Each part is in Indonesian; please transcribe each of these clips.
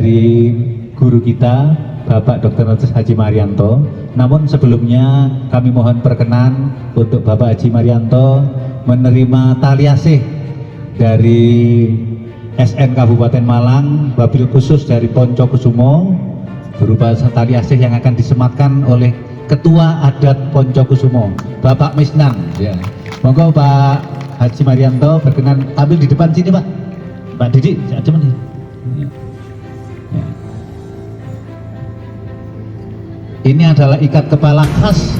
dari guru kita Bapak Dr. Haji Marianto. Namun sebelumnya kami mohon perkenan untuk Bapak Haji Marianto menerima tali asih dari SN Kabupaten Malang, wabil khusus dari Poncokusumo, berupa tali asih yang akan disematkan oleh Ketua Adat Poncokusumo, Bapak Misnan. Ya. Monggo Pak Haji Marianto berkenan tampil di depan sini Pak. Pak Didi, cuman nih. Ya. Ya. Ini adalah ikat kepala khas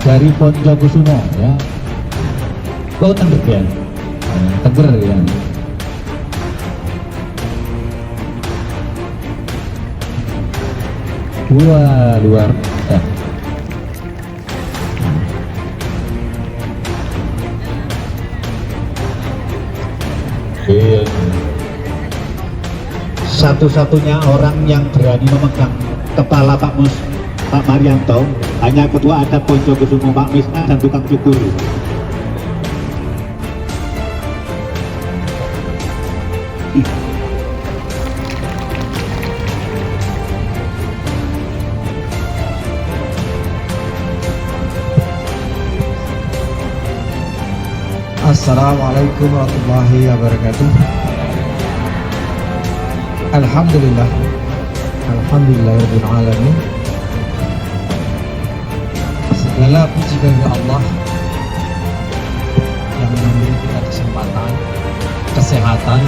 dari Poncokusumo. Ya. Oh tengger ya, tengger ya. Wah luar. Ya. Satu-satunya orang yang berani memegang kepala Pak Marianto hanya Ketua Adat Poncokusumo Pak Misna dan tukang cukur. Assalamualaikum warahmatullahi wabarakatuh. Alhamdulillah, alhamdulillahirabbil alamin. Segala puji bagi Allah yang memberi kita kesempatan, kesehatan,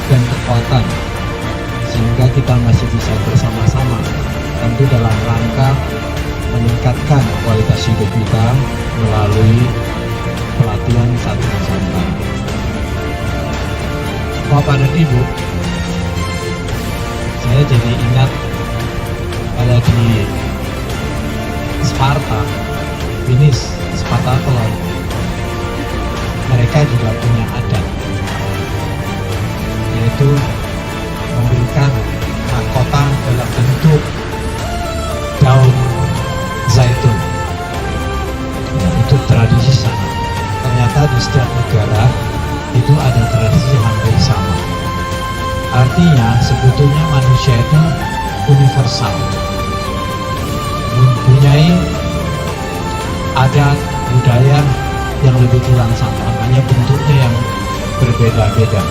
dan kekuatan sehingga kita masih bisa bersama-sama, tentu dalam rangka meningkatkan kualitas hidup kita melalui pelatihan satu Nusantara. Bapak dan Ibu, saya jadi ingat pada di Sparta, Finis, Spartathlon, mereka juga punya adat, yaitu memberikan mahkota dalam bentuk daun zaitun. Nah, itu tradisi sana. Ternyata di setiap negara itu ada tradisi hampir sama. Artinya sebetulnya manusia itu universal, mempunyai adat budaya yang lebih kurang sama, hanya bentuknya yang berbeda-beda.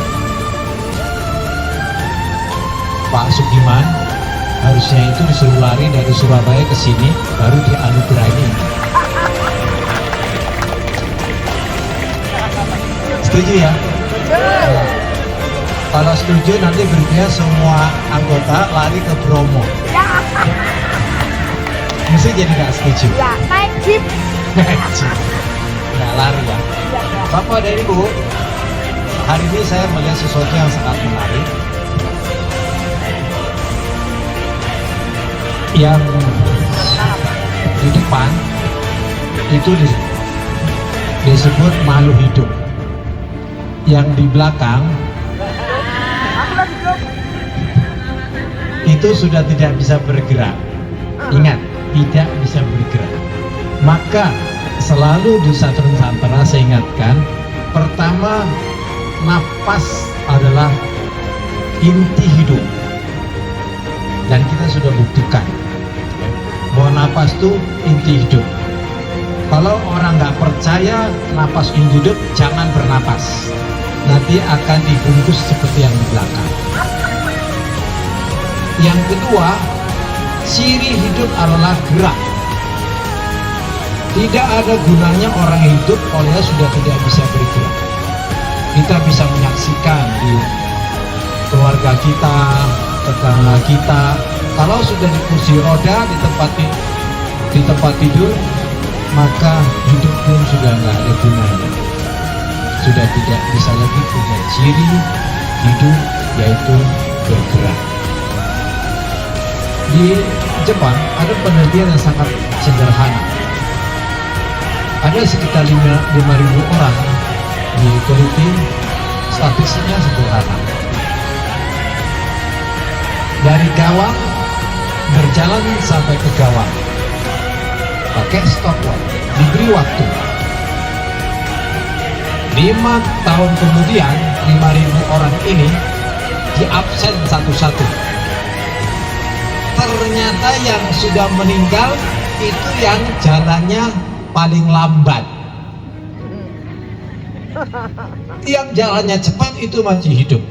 Pak Sugiman harusnya itu disuruh lari dari Surabaya ke sini baru dianugerahi. Setuju ya? Kalau setuju nanti berarti semua anggota lari ke Bromo. Ya. Mesti jadi nggak setuju? Ya, naik jeep. Naik jeep. Nggak lari ya? Ya, ya. Bapak dan Ibu, hari ini saya melihat sesuatu yang sangat menarik. Yang di depan itu disebut makhluk hidup. Yang di belakang itu sudah tidak bisa bergerak. Ingat, tidak bisa bergerak. Maka selalu di satu Nusantara saya ingatkan, pertama, napas adalah inti hidup. Dan kita sudah buktikan bahwa napas itu inti hidup. Kalau orang nggak percaya napas inti hidup, jangan bernapas. Nanti akan dibungkus seperti yang di belakang. Yang kedua, ciri hidup adalah gerak. Tidak ada gunanya orang hidup kalau sudah tidak bisa bergerak. Kita bisa menyaksikan di keluarga kita, tetangga kita, kalau sudah di kursi roda di tempat tidur, maka hidup pun sudah nggak ada gunanya. Sudah tidak bisa lagi punya ciri hidup, yaitu bergerak. Di Jepang ada penelitian yang sangat sederhana. Ada sekitar 5.000 orang diteliti, statistiknya sederhana. Dari gawang berjalan sampai ke gawang, pakai stopwatch, diberi waktu. 5 tahun kemudian 5.000 orang ini diabsen satu-satu. ternyata yang sudah meninggal itu yang jalannya paling lambat. Yang jalannya cepat itu masih hidup.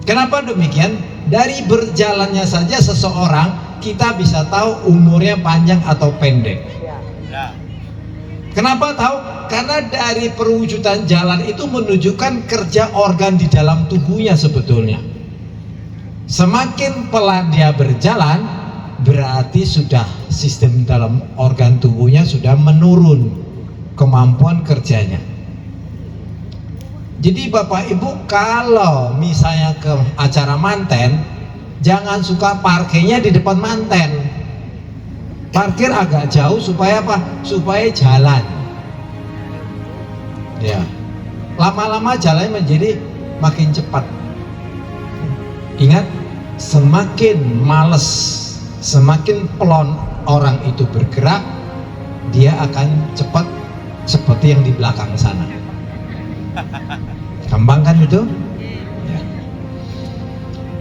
Kenapa demikian? Dari berjalannya saja seseorang kita bisa tahu umurnya panjang atau pendek. Kenapa tahu? Karena dari perwujudan jalan itu menunjukkan kerja organ di dalam tubuhnya sebetulnya. Semakin pelan dia berjalan, berarti sudah sistem dalam organ tubuhnya sudah menurun kemampuan kerjanya. Jadi Bapak Ibu kalau misalnya ke acara manten, jangan suka parkirnya di depan manten. Parkir agak jauh supaya apa? Supaya jalan. Ya. Lama-lama jalannya menjadi makin cepat. Ingat, semakin males, semakin pelon orang itu bergerak, dia akan cepat seperti yang di belakang sana. Gampang kan itu? Ya.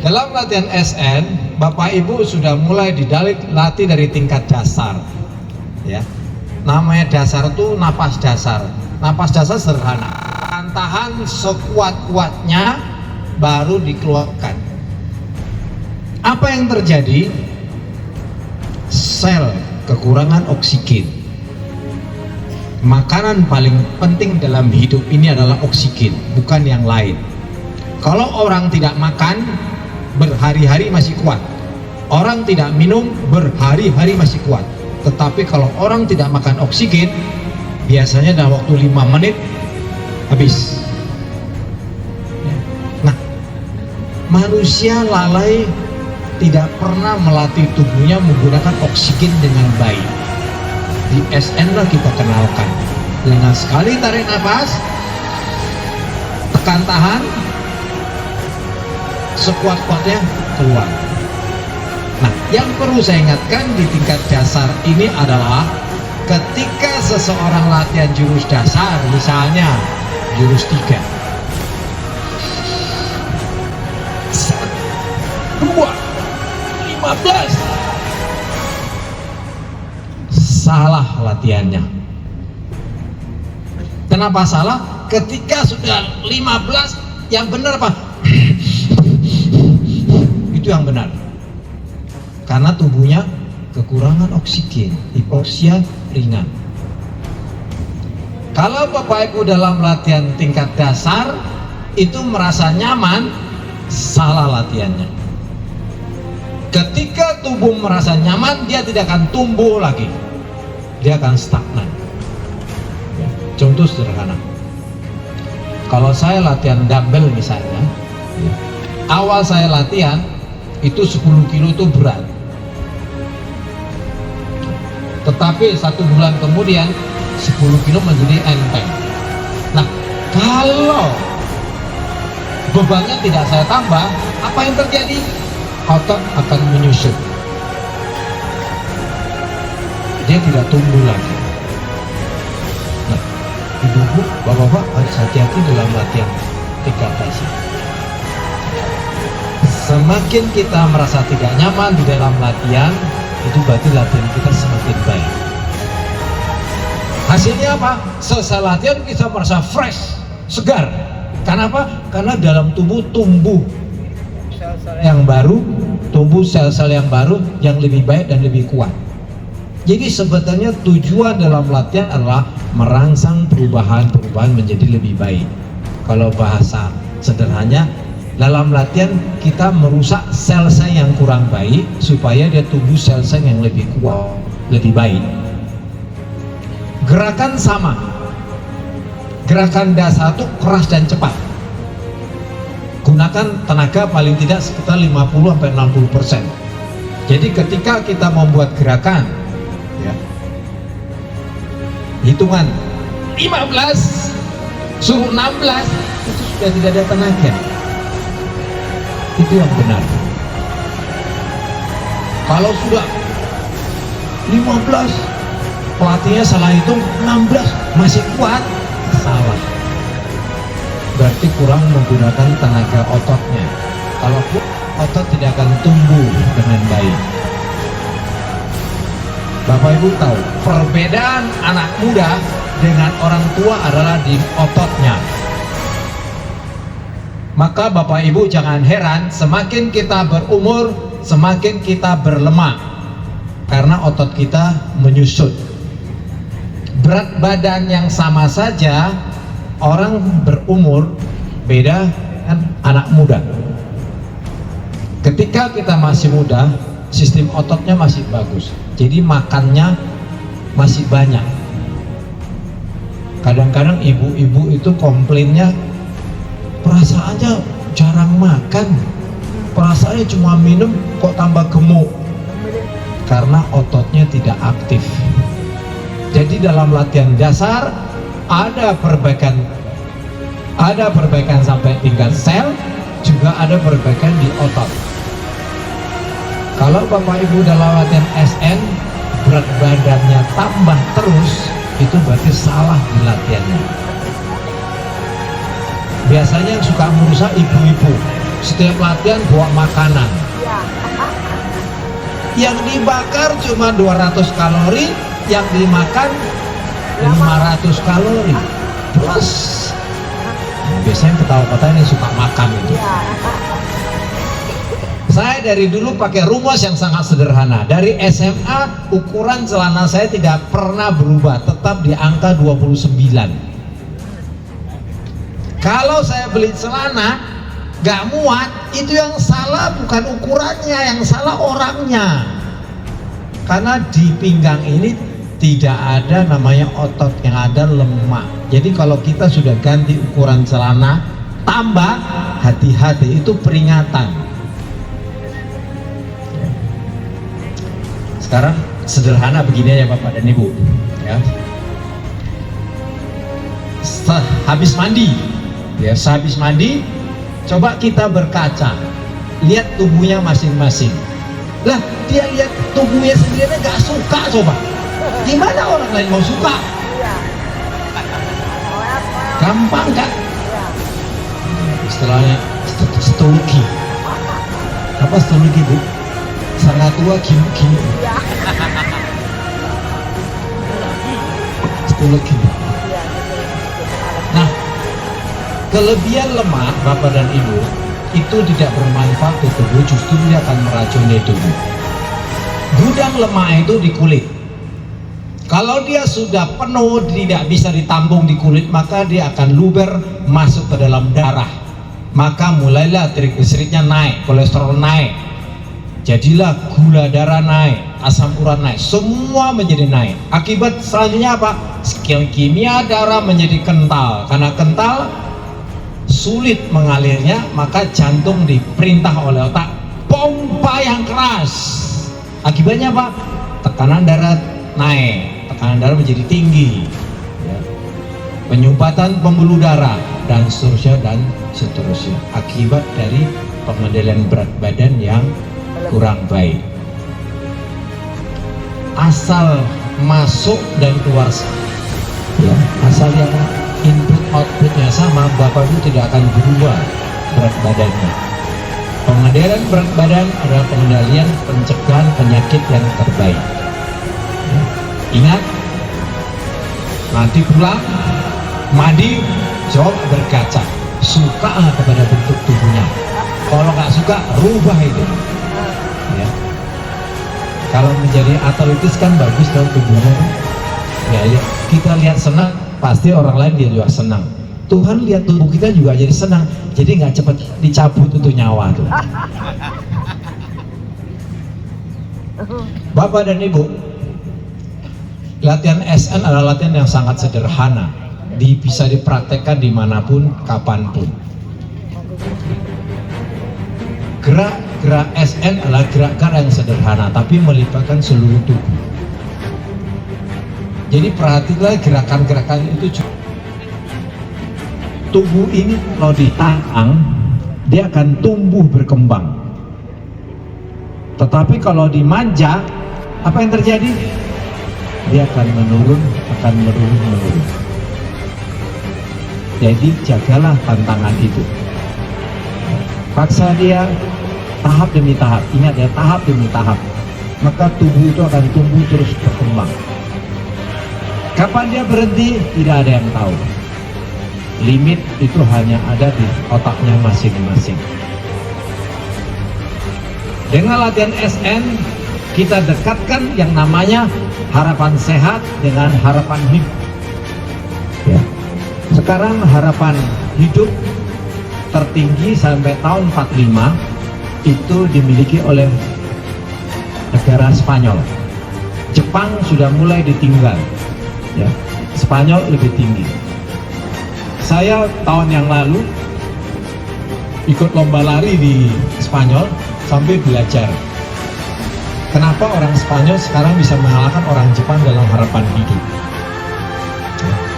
Dalam latihan SN, Bapak Ibu sudah mulai dilatih dari tingkat dasar. Ya. Namanya dasar itu napas dasar. Napas dasar sederhana. Tahan sekuat-kuatnya baru dikeluarkan. Apa yang terjadi? Sel kekurangan oksigen. Makanan paling penting dalam hidup ini adalah oksigen, bukan yang lain. Kalau orang tidak makan, berhari-hari masih kuat. Orang tidak minum, berhari-hari masih kuat. Tetapi kalau orang tidak makan oksigen, biasanya dalam waktu 5 menit habis. Nah, manusia lalai tidak pernah melatih tubuhnya menggunakan oksigen dengan baik. Di SN lah kita kenalkan. Dengan sekali tarik nafas, tekan tahan, sekuat-kuatnya keluar. Nah, yang perlu saya ingatkan di tingkat dasar ini adalah ketika seseorang latihan jurus dasar, misalnya jurus 3, 1, 2, 15, salah latihannya. Kenapa salah? Ketika sudah 15, yang benar apa? Itu yang benar. Karena tubuhnya kekurangan oksigen, hipoksia ringan. Kalau Bapak Ibu dalam latihan tingkat dasar itu merasa nyaman, salah latihannya. Ketika tubuh merasa nyaman, dia tidak akan tumbuh lagi. Dia akan stagnan. Contoh sederhana, kalau saya latihan dumbbell misalnya, awal saya latihan itu 10 kilo itu berat, tetapi 1 bulan kemudian 10 kilo menjadi enteng. Nah, kalau bebannya tidak saya tambah, apa yang terjadi? Otot akan menyusut, dia tidak tumbuh lagi. Nah, ibu-ibu, bapak-bapak harus hati-hati dalam latihan tingkat dasar. Semakin kita merasa tidak nyaman di dalam latihan, itu berarti latihan kita semakin baik. Hasilnya apa? Selesai latihan kita merasa fresh, segar. Kenapa? Karena dalam tubuh tumbuh sel-sel yang baru, tumbuh sel-sel yang baru yang lebih baik dan lebih kuat. Jadi sebetulnya tujuan dalam latihan adalah merangsang perubahan-perubahan menjadi lebih baik. Kalau bahasa sederhananya, dalam latihan kita merusak sel-sel yang kurang baik supaya dia tumbuh sel-sel yang lebih kuat, lebih baik. Gerakan sama. Gerakan dasar itu keras dan cepat. Gunakan tenaga paling tidak sekitar 50-60%. Jadi ketika kita membuat gerakan, ya, hitungan 15 suruh 16, itu sudah tidak ada tenaga. Itu yang benar. Kalau sudah 15, pelatihnya salah hitung, 16 masih kuat, salah. Berarti kurang menggunakan tenaga ototnya. Kalau otot tidak akan tumbuh dengan baik. Bapak Ibu tahu, perbedaan anak muda dengan orang tua adalah di ototnya. Maka Bapak Ibu jangan heran, semakin kita berumur, semakin kita berlemah, karena otot kita menyusut. Berat badan yang sama saja, orang berumur beda kan anak muda. Ketika kita masih muda, sistem ototnya masih bagus, jadi makannya masih banyak. Kadang-kadang ibu-ibu itu komplainnya, perasaannya jarang makan, perasaannya cuma minum kok tambah gemuk, karena ototnya tidak aktif. Jadi dalam latihan dasar ada perbaikan sampai tingkat sel, juga ada perbaikan di otot. Kalau Bapak Ibu dalam latihan SN berat badannya tambah terus, itu berarti salah di latihannya. Biasanya yang suka merusak ibu-ibu, setiap latihan bawa makanan. Yang dibakar cuma 200 kalori, yang dimakan 500 kalori. Plus biasanya ketawa-ketawa ini suka makan itu. Saya dari dulu pakai rumus yang sangat sederhana. Dari SMA ukuran celana saya tidak pernah berubah, tetap di angka 29. Kalau saya beli celana gak muat, itu yang salah bukan ukurannya, yang salah orangnya. Karena di pinggang ini tidak ada namanya otot, yang ada lemak. Jadi kalau kita sudah ganti ukuran celana, tambah hati-hati, itu peringatan. Sekarang sederhana begini ya Bapak dan Ibu, ya. Habis mandi, ya, sehabis mandi, coba kita berkaca, lihat tubuhnya masing-masing. Lah, dia lihat tubuhnya sendiri nggak suka, coba. Gimana orang lain mau suka? Gampang kan? Istilahnya stologi. Apa stologi, Bu? Sangat tua gini. Stologi. Nah, kelebihan lemak Bapak dan Ibu itu tidak bermanfaat di tubuh, justru dia akan meracuni tubuh. Gudang lemak itu di kulit. Kalau dia sudah penuh, tidak bisa ditampung di kulit, maka dia akan luber masuk ke dalam darah. Maka mulailah triglyceridnya naik, kolesterol naik, jadilah gula darah naik, asam urat naik, semua menjadi naik. Akibat selanjutnya apa? Kimia darah menjadi kental. Karena kental, sulit mengalirnya, maka jantung diperintah oleh otak pompa yang keras. Akibatnya apa? Tekanan darah naik, tekanan darah menjadi tinggi, ya. Penyumbatan pembuluh darah dan seterusnya akibat dari pengendalian berat badan yang kurang baik. Asal masuk dan keluar, ya, asal yang input outputnya sama, Bapak Ibu tidak akan berubah berat badannya. Pengendalian berat badan adalah pengendalian pencegahan penyakit yang terbaik. Ya. Ingat, nanti pulang mandi, coba berkaca, suka kepada bentuk tubuhnya. Kalau nggak suka, rubah itu. Ya. Kalau menjadi atletis kan bagus dong tubuhnya. Ya, kita lihat senang, pasti orang lain dia juga senang. Tuhan lihat tubuh kita juga jadi senang, jadi nggak cepat dicabut untuk nyawa tuh. Bapak dan Ibu, latihan SN adalah latihan yang sangat sederhana, bisa dipraktekkan dimanapun, kapanpun. Gerak-gerak SN adalah gerak-gerak yang sederhana, tapi melibatkan seluruh tubuh. Jadi perhatilah gerakan-gerakan itu. Tubuh ini kalau ditantang, dia akan tumbuh berkembang. Tetapi kalau dimanja, apa yang terjadi? Dia akan menurun. Jadi jagalah tantangan itu. Paksa dia, tahap demi tahap. Ingat ya, tahap demi tahap. Maka tubuh itu akan tumbuh terus berkembang. Kapan dia berhenti? Tidak ada yang tahu. Limit itu hanya ada di otaknya masing-masing. Dengan latihan SN, kita dekatkan yang namanya harapan sehat dengan harapan hidup. Ya. Sekarang harapan hidup tertinggi sampai tahun 45 itu dimiliki oleh negara Spanyol. Jepang sudah mulai ditinggal, ya. Spanyol lebih tinggi. Saya tahun yang lalu ikut lomba lari di Spanyol sambil belajar kenapa orang Spanyol sekarang bisa mengalahkan orang Jepang dalam harapan hidup.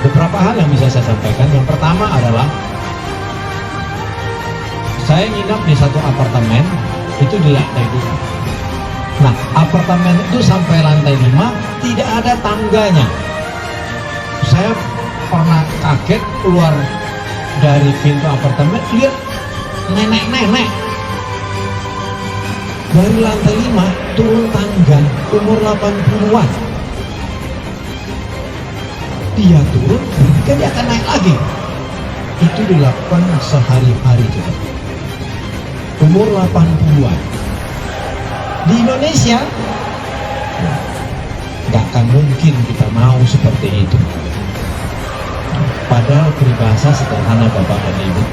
Beberapa hal yang bisa saya sampaikan. Yang pertama adalah saya nginap di satu apartemen itu di lantai 2. Nah, apartemen itu sampai lantai 5 tidak ada tangganya. Saya pernah kaget keluar dari pintu apartemen, lihat nenek-nenek dari lantai 5 turun tangga, umur 80-an. Dia turun, kemudian dia akan naik lagi. Itu dilakukan sehari-hari juga. Umur 80-an. Di Indonesia nggak akan mungkin kita mau seperti itu. Padahal peribahasa sederhana Bapak dan Ibu.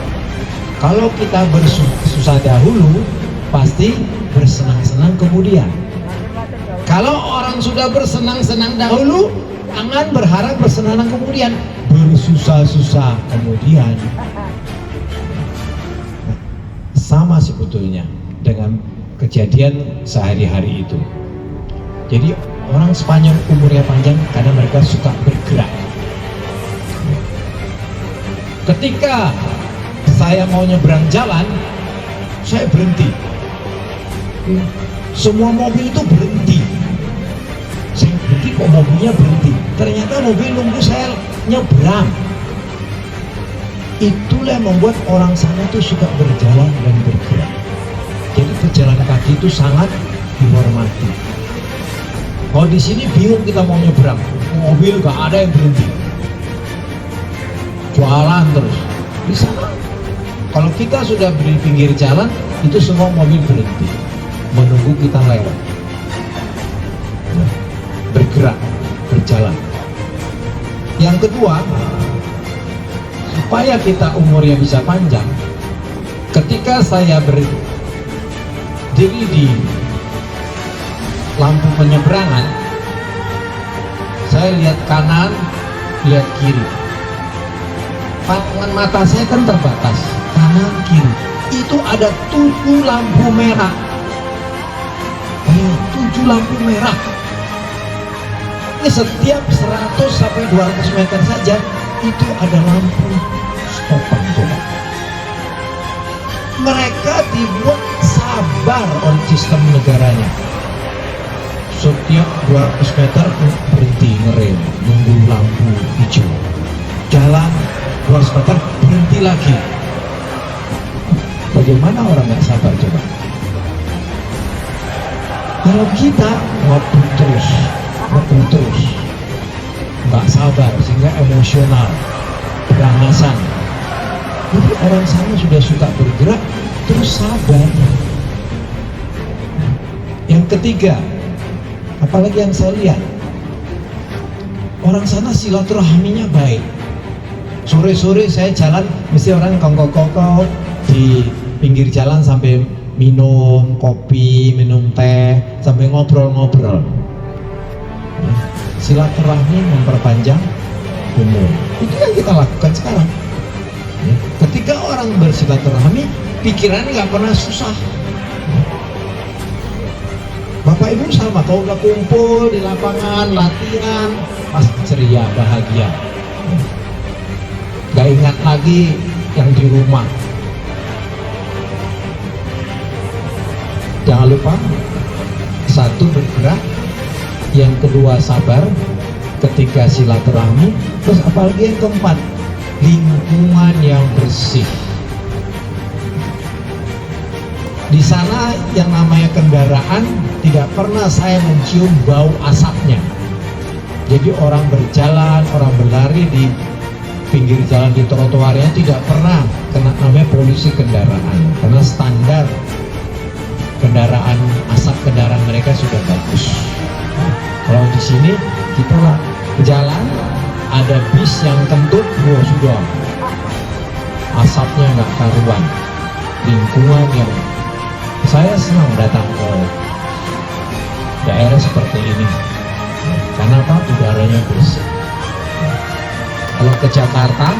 Kalau kita bersusah dahulu, pasti bersenang-senang kemudian. Kalau orang sudah bersenang-senang dahulu, jangan berharap bersenang-senang kemudian. Bersusah-susah kemudian. Sama sebetulnya dengan kejadian sehari-hari itu. Jadi orang Spanyol umurnya panjang karena mereka suka bergerak. Ketika saya mau nyebrang jalan, saya berhenti. Semua mobil itu berhenti. Saya berhenti, kok mobilnya berhenti? Ternyata mobil nunggu saya nyebrang. Itulah yang membuat orang sana itu suka berjalan dan bergerak. Jadi pejalan kaki itu sangat dihormati. Kalau di sini bingung kita mau nyebrang, mobil gak ada yang berhenti. Jualan terus. Di sana, kalau kita sudah di pinggir jalan, itu semua mobil berhenti, menunggu kita lewat. Bergerak, berjalan. Yang kedua, supaya kita umurnya bisa panjang, ketika saya berdiri di lampu penyeberangan, saya lihat kanan, lihat kiri. Pandangan mata saya kan terbatas, kanan kiri. Itu ada 7 lampu merah. 7 lampu merah. Ini setiap 100 sampai 200 meter saja itu ada lampu stopan coba. Mereka dibuat sabar oleh sistem negaranya. Setiap 200 meter berhenti ngerem, nunggu lampu hijau. Jalan 200 meter berhenti lagi. Bagaimana orang nggak sabar coba? Kalau kita ngebut terus, nggak sabar sehingga emosional, beranasan. Jadi orang sana sudah suka bergerak, terus sabar. Yang ketiga, apalagi yang saya lihat, orang sana silaturahminya baik. Sore-sore saya jalan, mesti orang kongko-kongko di pinggir jalan sampai minum kopi, minum teh, sampai ngobrol-ngobrol. Silaturahmi memperpanjang umur. Itu yang kita lakukan sekarang. Ketika orang bersilaturahmi, pikirannya nggak pernah susah. Bapak Ibu sama, kalau udah kumpul di lapangan, latihan, pasti ceria, bahagia. Gak ingat lagi yang di rumah. Jangan lupa, satu bergerak, yang kedua sabar ketika silaturahmi, terus apalagi yang keempat, lingkungan yang bersih. Di sana yang namanya kendaraan tidak pernah saya mencium bau asapnya. Jadi orang berjalan, orang berlari di pinggir jalan di trotoarnya tidak pernah kena namanya polusi kendaraan, karena standar kendaraan, asap kendaraan mereka sudah bagus. Kalau di sini kita lah jalan, ada bis yang kentut, wah sudah asapnya nggak karuan. Lingkungan yang saya senang datang ke daerah seperti ini, karena apa? Udaranya bersih. Kalau ke Jakarta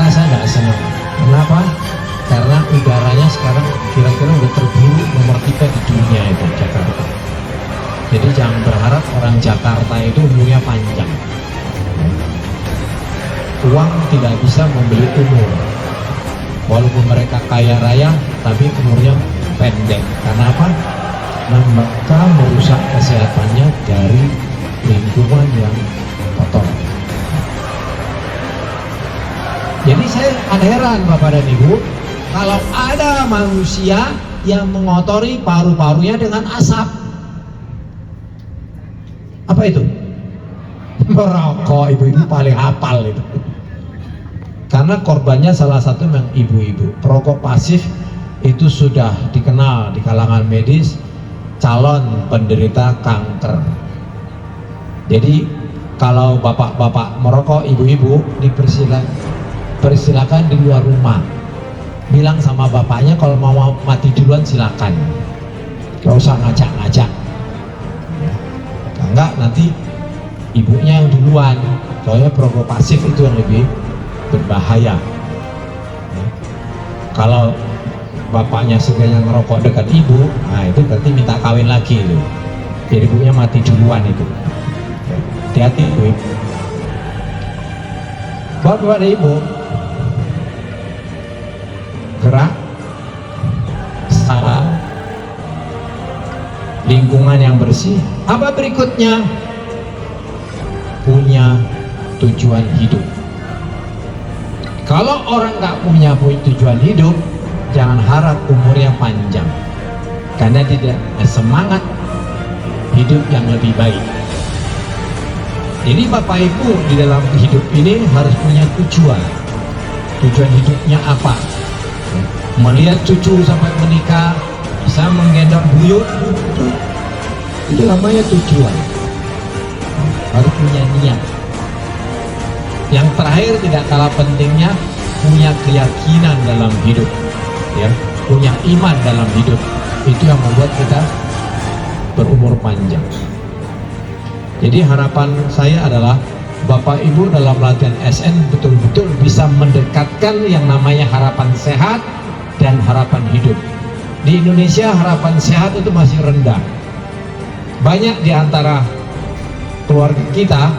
saya nggak senang. Kenapa? Karena udaranya sekarang kira-kira udah terburuk nomor 3 di dunia itu Jakarta. Jadi jangan berharap orang Jakarta itu umurnya panjang. Uang tidak bisa membeli umur. Walaupun mereka kaya raya, tapi umurnya pendek. Karena apa? Mereka merusak kesehatannya dari lingkungan yang kotor. Jadi saya heran Bapak dan Ibu, kalau ada manusia yang mengotori paru-parunya dengan asap. Apa itu? Merokok. Ibu-ibu paling hafal itu. Karena korbannya salah satu memang ibu-ibu. Perokok pasif itu sudah dikenal di kalangan medis calon penderita kanker. Jadi kalau bapak-bapak merokok, ibu-ibu dipersilakan di luar rumah. Bilang sama bapaknya kalau mau mati duluan silakan. Gak usah ngajak-ngajak. Enggak, nanti ibunya yang duluan. Soalnya perokok pasif itu yang lebih berbahaya. Kalau bapaknya sengaja ngerokok dekat ibu, nah itu berarti minta kawin lagi itu. Jadi ibunya mati duluan itu. Hati-hati ibu. Bapak dan ibu, gerak salah, lingkungan yang bersih. Apa berikutnya? Punya tujuan hidup. Kalau orang nggak punya tujuan hidup, jangan harap umurnya panjang, karena tidak ada semangat hidup yang lebih baik. Jadi Bapak Ibu di dalam hidup ini harus punya tujuan. Tujuan hidupnya apa? Melihat cucu sampai menikah, bisa menggendong buyut, itu namanya tujuan. Harus punya niat. Yang terakhir tidak kalah pentingnya, punya keyakinan dalam hidup, ya, punya iman dalam hidup. Itu yang membuat kita berumur panjang. Jadi harapan saya adalah Bapak Ibu dalam latihan SN betul-betul bisa mendekatkan yang namanya harapan sehat dan harapan hidup. Di Indonesia harapan sehat itu masih rendah. Banyak di antara keluarga kita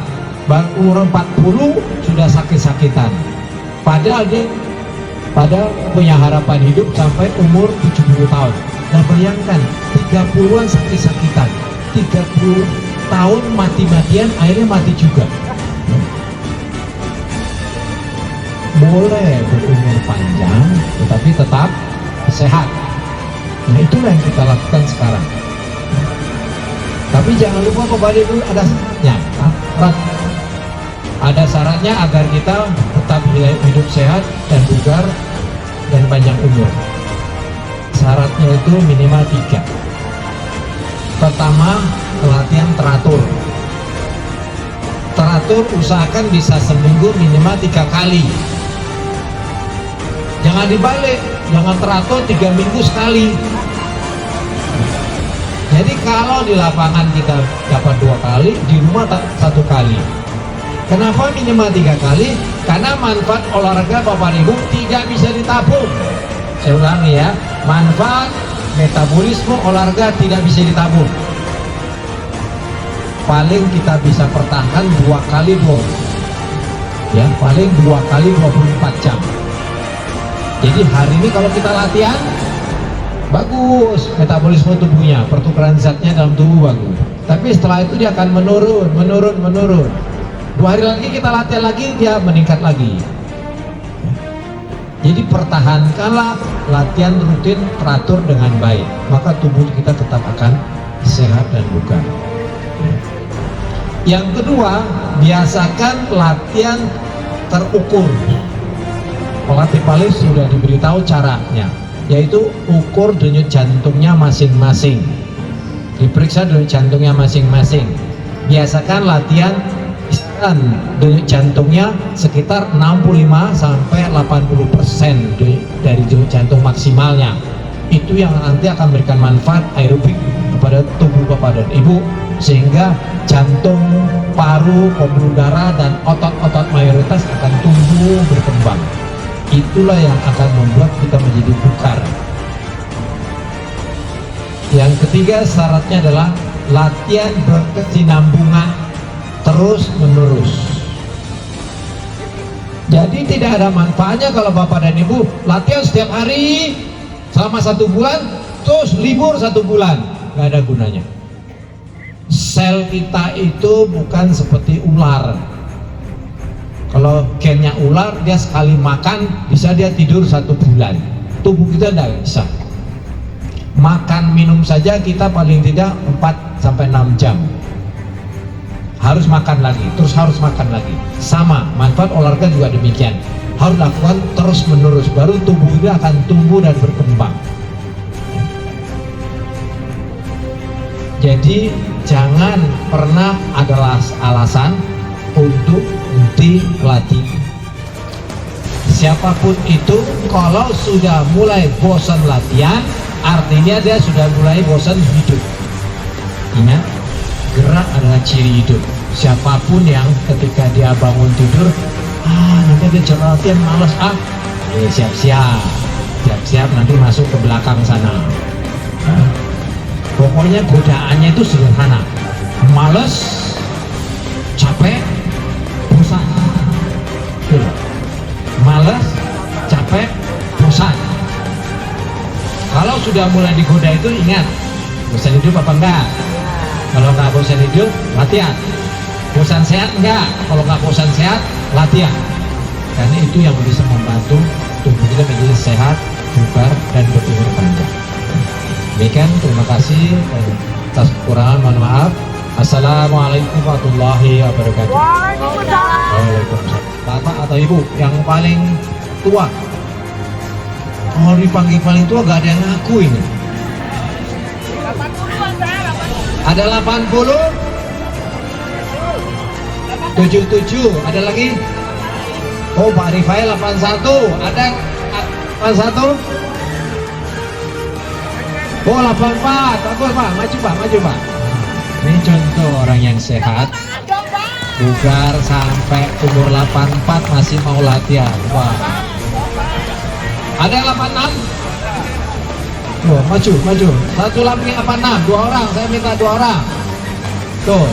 baru umur 40 sudah sakit-sakitan. Padahal dia punya harapan hidup sampai umur 70 tahun. Nah bayangkan 30-an sakit-sakitan, 30 tahun mati-matian, akhirnya mati juga. Boleh berumur panjang tetapi tetap sehat. Nah itulah yang kita lakukan sekarang. Tapi jangan lupa kembali dulu ada syaratnya. Ada syaratnya agar kita tetap hidup sehat dan bugar dan panjang umur. Syaratnya itu minimal 3. Pertama, latihan teratur. Teratur usahakan bisa seminggu minimal 3 kali. Jangan dibalik, jangan teratur 3 minggu sekali. Jadi kalau di lapangan kita dapat 2 kali, di rumah 1 kali. Kenapa minimal 3 kali? Karena manfaat olahraga Bapak Ibu tidak bisa ditabung. Saya ulangi ya, manfaat metabolisme olahraga tidak bisa ditabung. Paling kita bisa pertahankan 2 kali 2, ya paling 2 kali 24 jam. Jadi hari ini kalau kita latihan bagus metabolisme tubuhnya, pertukaran zatnya dalam tubuh bagus. Tapi setelah itu dia akan menurun. 2 hari lagi kita latihan lagi, dia meningkat lagi. Jadi pertahankanlah latihan rutin teratur dengan baik, maka tubuh kita tetap akan sehat dan bugar. Yang kedua, biasakan latihan terukur. Pelatih Palis sudah diberitahu caranya, yaitu ukur denyut jantungnya masing-masing, diperiksa denyut jantungnya masing-masing. Biasakan latihan denyut jantungnya sekitar 65 sampai 80% dari denyut jantung maksimalnya. Itu yang nanti akan memberikan manfaat aerobik kepada tubuh Bapak dan Ibu, sehingga jantung, paru, pembuluh darah dan otot-otot mayoritas akan tumbuh berkembang. Itulah yang akan membuat kita menjadi bugar. Yang ketiga syaratnya adalah latihan berkesinambungan terus menerus. Jadi tidak ada manfaatnya kalau Bapak dan Ibu latihan setiap hari selama 1 bulan terus libur 1 bulan, nggak ada gunanya. Sel kita itu bukan seperti ular. Kalau gennya ular, dia sekali makan bisa dia tidur 1 bulan. Tubuh kita tidak bisa. Makan minum saja kita paling tidak 4 sampai 6 jam. Harus makan lagi, terus harus makan lagi. Sama, manfaat olahraga juga demikian. Harus lakukan terus menerus, baru tubuh itu akan tumbuh dan berkembang. Jadi jangan pernah ada alasan untuk berhenti latih. Siapapun itu, kalau sudah mulai bosan latihan, artinya dia sudah mulai bosan hidup. Ingat, gerak adalah ciri hidup. Siapapun yang ketika dia bangun tidur, nanti dia coba latihan malas, siap-siap nanti masuk ke belakang sana. Pokoknya godaannya itu sederhana, malas, capek, bosan. Malas, capek, bosan. Kalau sudah mulai digoda itu, ingat, bosan hidup apa enggak? Kalau nggak bosan hidup, latihan. Bosan sehat enggak? Kalau nggak bosan sehat, latihan. Karena itu yang bisa membantu tubuh kita menjadi sehat, bugar, dan berumur panjang. Demikian, terima kasih. Atas kekurangan mohon maaf. Assalamualaikum warahmatullahi wabarakatuh. Waalaikumsalam. Bapak atau Ibu yang paling tua, kalau dipanggil paling tua gak ada yang ngaku ini. Ada 80, 77, ada lagi? Oh, Pak Rifael 81, ada 81? Oh, 84, bagus Pak, maju Pak. Ini contoh orang yang sehat, bugar sampai umur 84 masih mau latihan. Wah. Ada yang 86? Tuh, maju. Satu lagi 86, 2 orang, saya minta 2 orang. Tuh,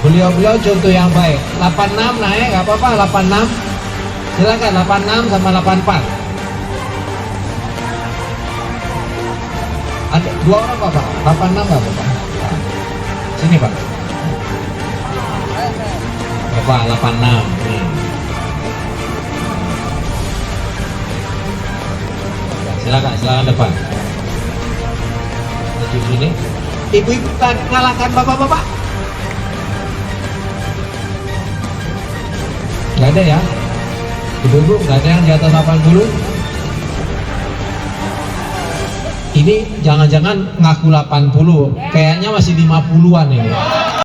beliau contoh yang baik. 86 naik, gak apa-apa, 86. Silakan 86 sama 84. Ada 2 orang Bapak, 86 gak apa-apa. Sini Pak. Bapak 86 nih. Silakan depan. Maju sini. Ibu-ibu kalahkan bapak-bapak. Gak ada ya? Ibu-ibu gak ada yang di atas 80? Ini jangan-jangan ngaku 80, kayaknya masih 50-an ini.